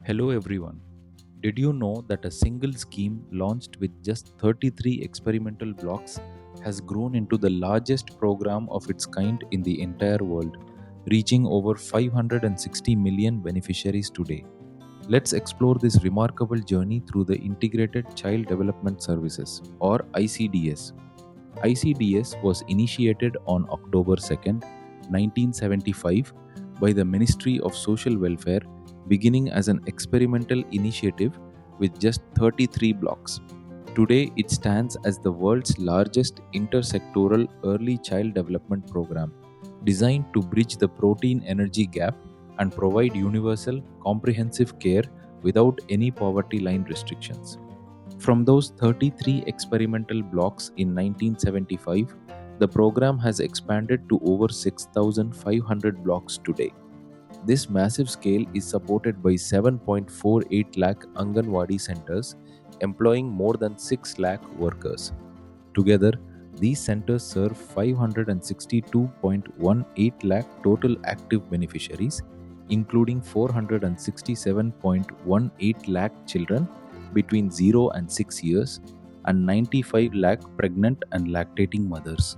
Hello everyone. Did you know that a single scheme launched with just 33 experimental blocks has grown into the largest program of its kind in the entire world, reaching over 560 million beneficiaries today? Let's explore this remarkable journey through the Integrated Child Development Services, or ICDS. ICDS was initiated on October 2nd, 1975 by the Ministry of Social Welfare, beginning as an experimental initiative with just 33 blocks. Today, it stands as the world's largest intersectoral early child development program, designed to bridge the protein energy gap and provide universal, comprehensive care without any poverty line restrictions. From those 33 experimental blocks in 1975, the program has expanded to over 6,500 blocks today. This massive scale is supported by 7.48 lakh Anganwadi Centres, employing more than 6 lakh workers. Together, these centers serve 562.18 lakh total active beneficiaries, including 467.18 lakh children between 0 and 6 years and 95 lakh pregnant and lactating mothers.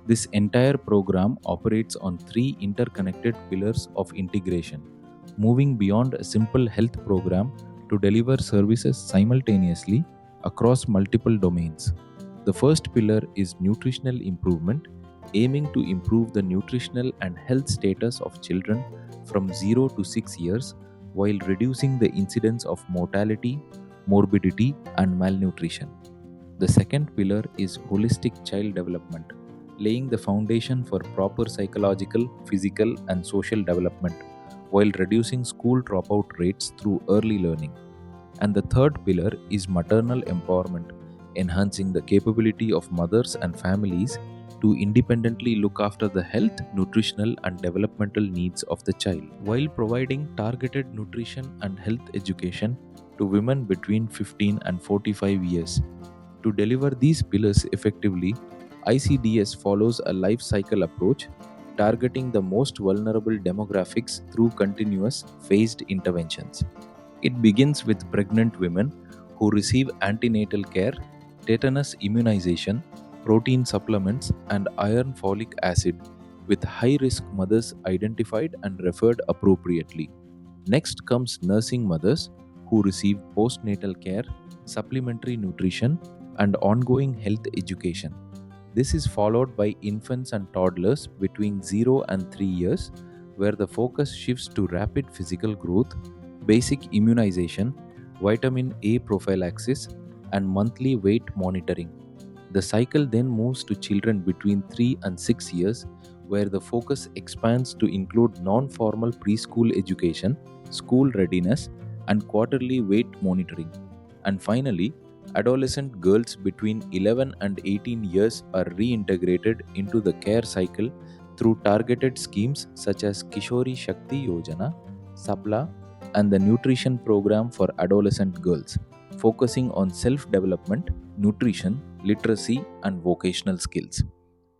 This entire program operates on three interconnected pillars of integration, moving beyond a simple health program to deliver services simultaneously across multiple domains. The first pillar is nutritional improvement, aiming to improve the nutritional and health status of children from 0 to 6 years while reducing the incidence of mortality, morbidity, and malnutrition. The second pillar is holistic child development, laying the foundation for proper psychological, physical, and social development while reducing school dropout rates through early learning. And the third pillar is maternal empowerment, enhancing the capability of mothers and families to independently look after the health, nutritional, and developmental needs of the child, while providing targeted nutrition and health education to women between 15 and 45 years. To deliver these pillars effectively, ICDS follows a life cycle approach, targeting the most vulnerable demographics through continuous, phased interventions. It begins with pregnant women who receive antenatal care, tetanus immunization, protein supplements, and iron folic acid, with high risk mothers identified and referred appropriately. Next comes nursing mothers who receive postnatal care, supplementary nutrition, and ongoing health education. This is followed by infants and toddlers between 0 and 3 years, where the focus shifts to rapid physical growth, basic immunization, vitamin A prophylaxis, and monthly weight monitoring. The cycle then moves to children between 3 and 6 years, where the focus expands to include non formal preschool education, school readiness, and quarterly weight monitoring. And finally, adolescent girls between 11 and 18 years are reintegrated into the care cycle through targeted schemes such as Kishori Shakti Yojana, Sapla, and the nutrition program for adolescent girls, focusing on self development, nutrition, literacy, and vocational skills.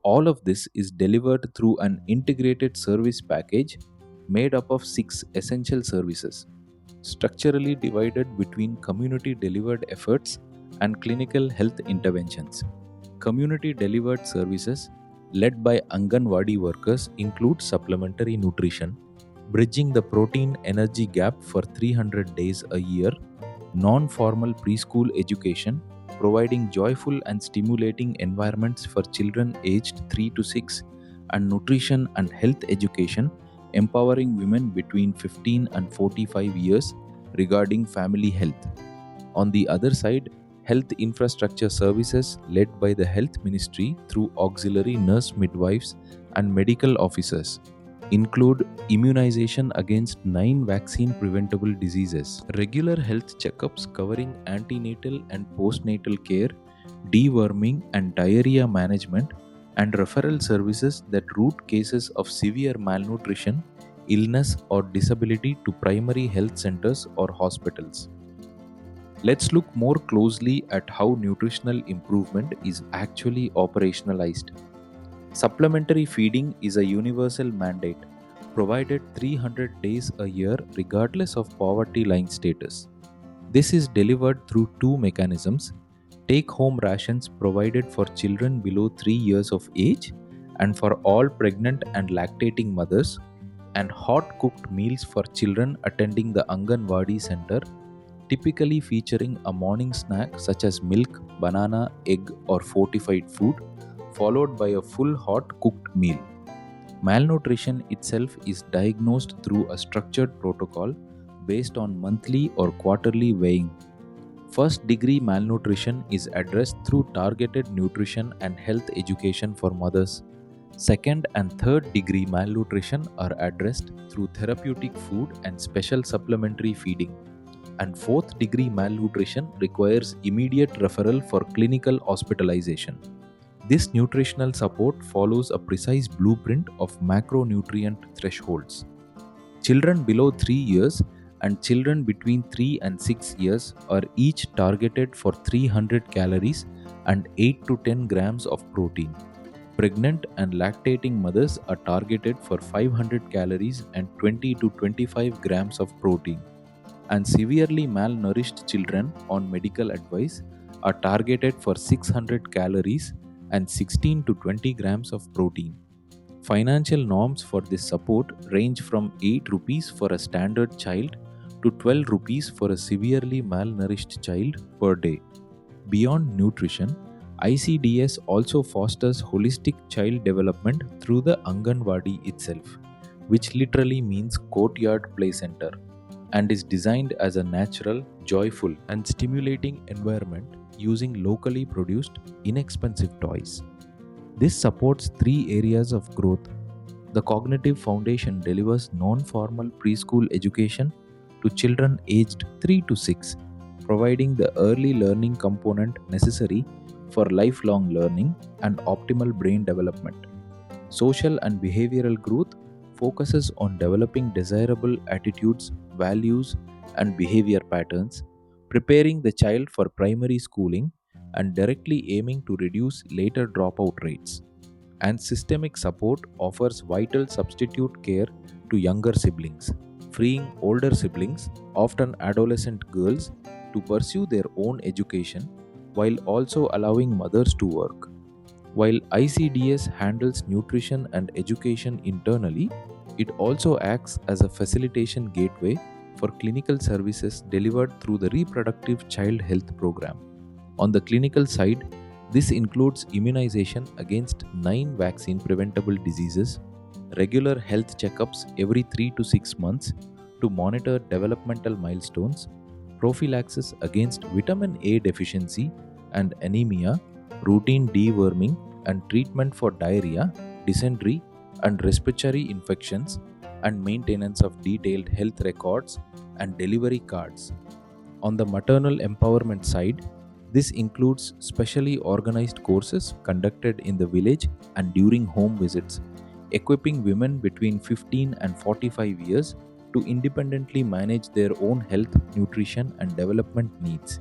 All of this is delivered through an integrated service package made up of 6 essential services, structurally divided between community delivered efforts and clinical health interventions. Community delivered services led by Anganwadi workers include supplementary nutrition, bridging the protein energy gap for 300 days a year, non formal preschool education, providing joyful and stimulating environments for children aged 3 to 6, and nutrition and health education, empowering women between 15 and 45 years regarding family health. On the other side, health infrastructure services led by the Health Ministry through auxiliary nurse midwives and medical officers include immunization against 9 vaccine preventable diseases, regular health checkups covering antenatal and postnatal care, deworming and diarrhea management, and referral services that route cases of severe malnutrition, illness, or disability to primary health centers or hospitals. Let's look more closely at how nutritional improvement is actually operationalized. Supplementary feeding is a universal mandate, provided 300 days a year regardless of poverty line status. This is delivered through two mechanisms: take-home rations provided for children below 3 years of age and for all pregnant and lactating mothers, and hot cooked meals for children attending the Anganwadi Center, typically featuring a morning snack such as milk, banana, egg, or fortified food, followed by a full hot cooked meal. Malnutrition itself is diagnosed through a structured protocol based on monthly or quarterly weighing. First degree malnutrition is addressed through targeted nutrition and health education for mothers. Second and third degree malnutrition are addressed through therapeutic food and special supplementary feeding. And fourth degree malnutrition requires immediate referral for clinical hospitalization. This nutritional support follows a precise blueprint of macronutrient thresholds. Children below 3 years and children between 3 and 6 years are each targeted for 300 calories and 8 to 10 grams of protein. Pregnant and lactating mothers are targeted for 500 calories and 20 to 25 grams of protein. And severely malnourished children on medical advice are targeted for 600 calories and 16 to 20 grams of protein. Financial norms for this support range from 8 rupees for a standard child to 12 rupees for a severely malnourished child per day. Beyond nutrition, ICDS also fosters holistic child development through the Anganwadi itself, which literally means courtyard play center, and is designed as a natural, joyful, and stimulating environment using locally produced, inexpensive toys. This supports three areas of growth. The Cognitive Foundation delivers non-formal preschool education to children aged 3 to 6, providing the early learning component necessary for lifelong learning and optimal brain development. Social and behavioral growth focuses on developing desirable attitudes, values, and behavior patterns, preparing the child for primary schooling and directly aiming to reduce later dropout rates. And systemic support offers vital substitute care to younger siblings, freeing older siblings, often adolescent girls, to pursue their own education while also allowing mothers to work. While ICDS handles nutrition and education internally, it also acts as a facilitation gateway for clinical services delivered through the Reproductive Child Health Program. On the clinical side, this includes immunization against 9 vaccine preventable diseases, regular health checkups every 3 to 6 months to monitor developmental milestones, prophylaxis against vitamin A deficiency and anemia, routine deworming, and treatment for diarrhea, dysentery, and respiratory infections, and maintenance of detailed health records and delivery cards. On the maternal empowerment side, this includes specially organized courses conducted in the village and during home visits, equipping women between 15 and 45 years to independently manage their own health, nutrition, and development needs,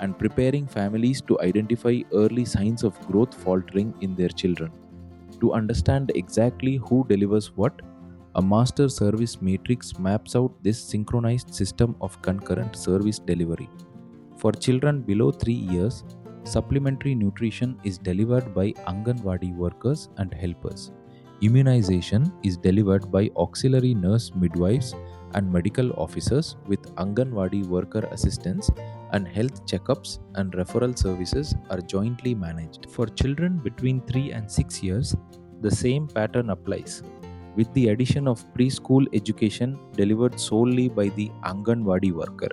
and preparing families to identify early signs of growth faltering in their children. To understand exactly who delivers what, a master service matrix maps out this synchronized system of concurrent service delivery. For children below 3 years, supplementary nutrition is delivered by Anganwadi workers and helpers. Immunization is delivered by auxiliary nurse midwives and medical officers with Anganwadi worker assistants, and health checkups and referral services are jointly managed. For children between 3 and 6 years, the same pattern applies, with the addition of preschool education delivered solely by the Anganwadi worker.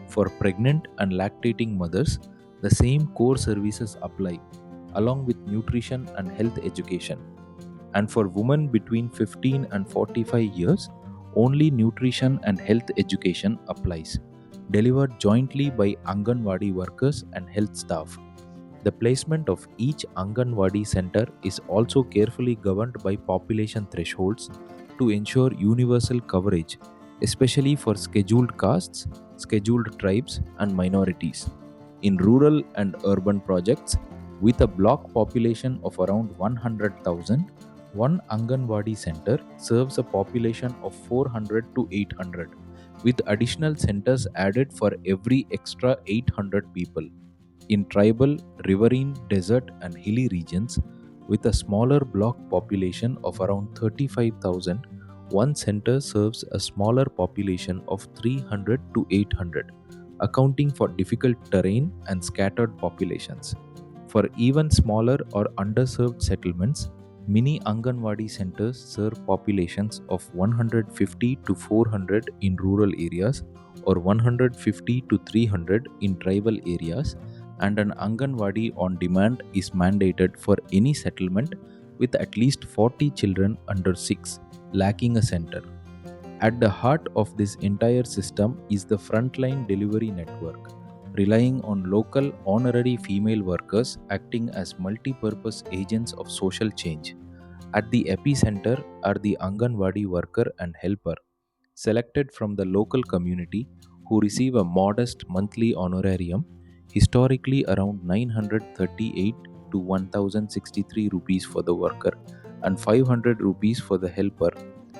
For pregnant and lactating mothers, the same core services apply, along with nutrition and health education. And for women between 15 and 45 years, only nutrition and health education applies, delivered jointly by Anganwadi workers and health staff. The placement of each Anganwadi center is also carefully governed by population thresholds to ensure universal coverage, especially for scheduled castes, scheduled tribes, and minorities. In rural and urban projects, with a block population of around 100,000, One Anganwadi Center serves a population of 400 to 800, with additional centers added for every extra 800 people. In tribal, riverine, desert, and hilly regions, with a smaller block population of around 35,000, one center serves a smaller population of 300 to 800, accounting for difficult terrain and scattered populations. For even smaller or underserved settlements, many Anganwadi centers serve populations of 150 to 400 in rural areas or 150 to 300 in tribal areas, and an Anganwadi on demand is mandated for any settlement with at least 40 children under 6, lacking a center. At the heart of this entire system is the frontline delivery network, relying on local honorary female workers acting as multi-purpose agents of social change. At the epicenter are the Anganwadi worker and helper, selected from the local community, who receive a modest monthly honorarium, historically around 938 to 1063 rupees for the worker and 500 rupees for the helper,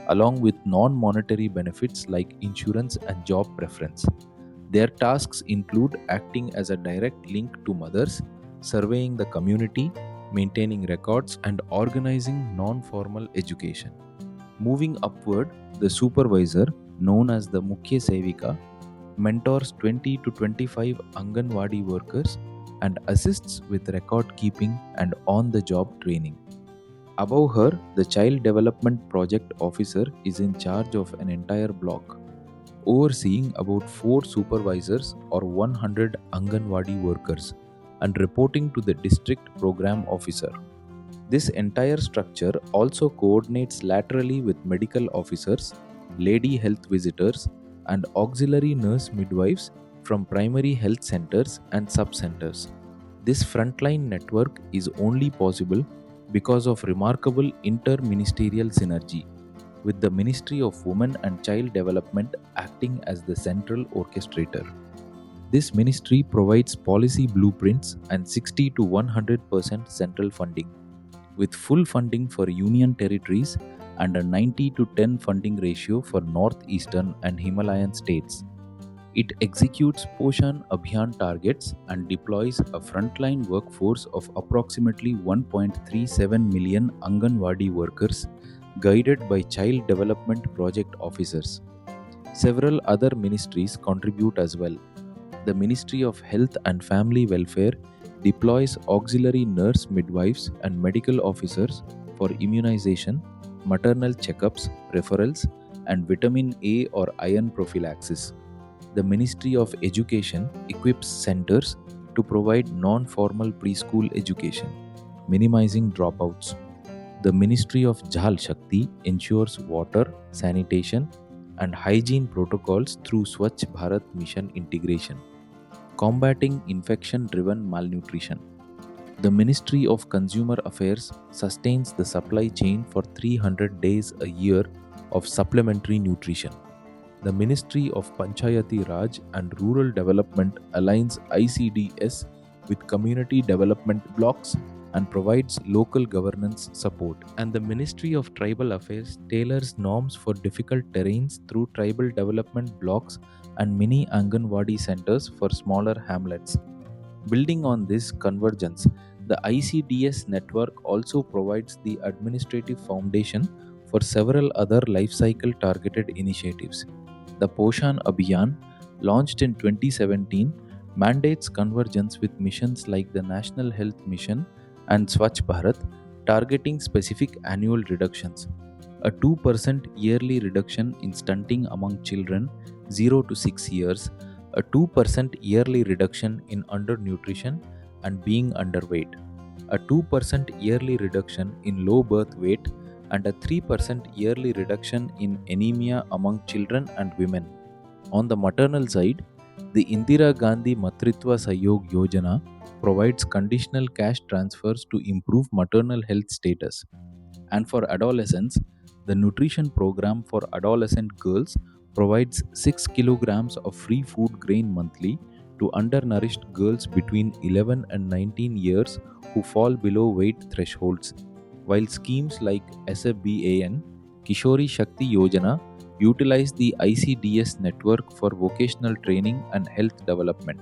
along with non-monetary benefits like insurance and job preference. Their tasks include acting as a direct link to mothers, surveying the community, maintaining records, and organizing non-formal education. Moving upward, the supervisor, known as the Mukhya Sevika, mentors 20 to 25 Anganwadi workers and assists with record keeping and on-the-job training. Above her, the Child Development Project Officer is in charge of an entire block, overseeing about 4 supervisors or 100 Anganwadi workers and reporting to the District Program Officer. This entire structure also coordinates laterally with medical officers, lady health visitors, and auxiliary nurse midwives from primary health centers and sub-centers. This frontline network is only possible because of remarkable inter-ministerial synergy, with the Ministry of Women and Child Development acting as the central orchestrator. This ministry provides policy blueprints and 60 to 100% central funding, with full funding for union territories and a 90 to 10 funding ratio for northeastern and Himalayan states. It executes Poshan Abhiyaan targets and deploys a frontline workforce of approximately 1.37 million Anganwadi workers, guided by Child Development Project Officers. Several other ministries contribute as well. The Ministry of Health and Family Welfare deploys auxiliary nurse midwives and medical officers for immunization, maternal checkups, referrals, and vitamin A or iron prophylaxis. The Ministry of Education equips centers to provide non-formal preschool education, minimizing dropouts. The Ministry of Jal Shakti ensures water, sanitation, and hygiene protocols through Swachh Bharat Mission integration, combating infection-driven malnutrition. The Ministry of Consumer Affairs sustains the supply chain for 300 days a year of supplementary nutrition. The Ministry of Panchayati Raj and Rural Development aligns ICDS with community development blocks and provides local governance support. And the Ministry of Tribal Affairs tailors norms for difficult terrains through tribal development blocks and mini Anganwadi centers for smaller hamlets. Building on this convergence, the ICDS network also provides the administrative foundation for several other life cycle targeted initiatives. The Poshan Abhiyaan, launched in 2017, mandates convergence with missions like the National Health Mission and Swachh Bharat, targeting specific annual reductions. A 2% yearly reduction in stunting among children 0 to 6 years, a 2% yearly reduction in undernutrition and being underweight, a 2% yearly reduction in low birth weight, and a 3% yearly reduction in anemia among children and women. On the maternal side, the Indira Gandhi Matritva Sahyog Yojana provides conditional cash transfers to improve maternal health status. And for adolescents, the nutrition program for adolescent girls provides 6 kilograms of free food grain monthly to undernourished girls between 11 and 19 years who fall below weight thresholds. while schemes like SFBAN, Kishori Shakti Yojana utilize the ICDS network for vocational training and health development.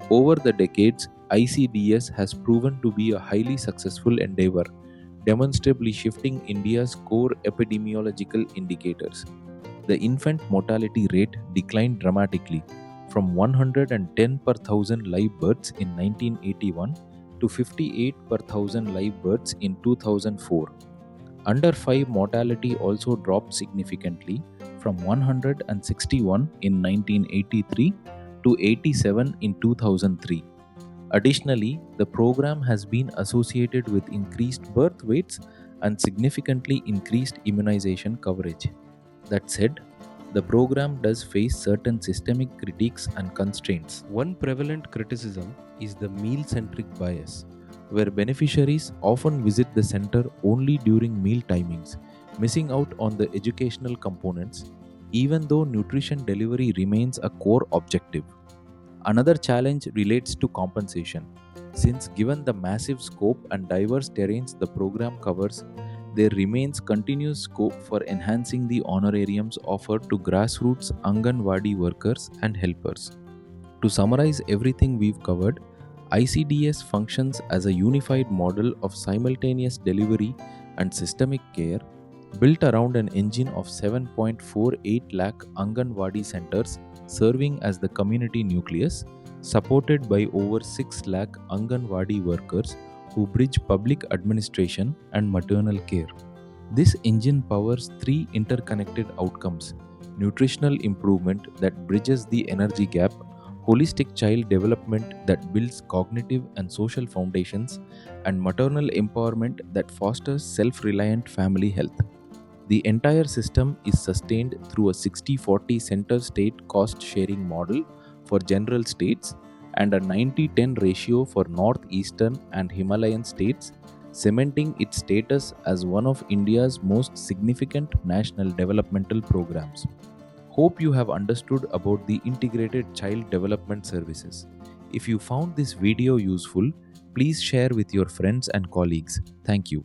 Over the decades, ICDS has proven to be a highly successful endeavor, demonstrably shifting India's core epidemiological indicators. The infant mortality rate declined dramatically from 110 per thousand live births in 1981 to 58 per thousand live births in 2004. Under 5 mortality also dropped significantly from 161 in 1983 to 87 in 2003. Additionally, the program has been associated with increased birth weights and significantly increased immunization coverage. That said, the program does face certain systemic critiques and constraints. One prevalent criticism is the meal centric bias, where beneficiaries often visit the center only during meal timings, missing out on the educational components, even though nutrition delivery remains a core objective. Another challenge relates to compensation. Since given the massive scope and diverse terrains the program covers, there remains continuous scope for enhancing the honorariums offered to grassroots Anganwadi workers and helpers. To summarize everything we've covered, ICDS functions as a unified model of simultaneous delivery and systemic care built around an engine of 7.48 lakh Anganwadi Centres serving as the community nucleus, supported by over 6 lakh Anganwadi workers who bridge public administration and maternal care. This engine powers 3 interconnected outcomes: nutritional improvement that bridges the energy gap, holistic child development that builds cognitive and social foundations, and maternal empowerment that fosters self-reliant family health. The entire system is sustained through a 60-40 center-state cost-sharing model for general states and a 90-10 ratio for northeastern and Himalayan states, cementing its status as one of India's most significant national developmental programs. Hope you have understood about the integrated child development services. If you found this video useful, please share with your friends and colleagues. Thank you.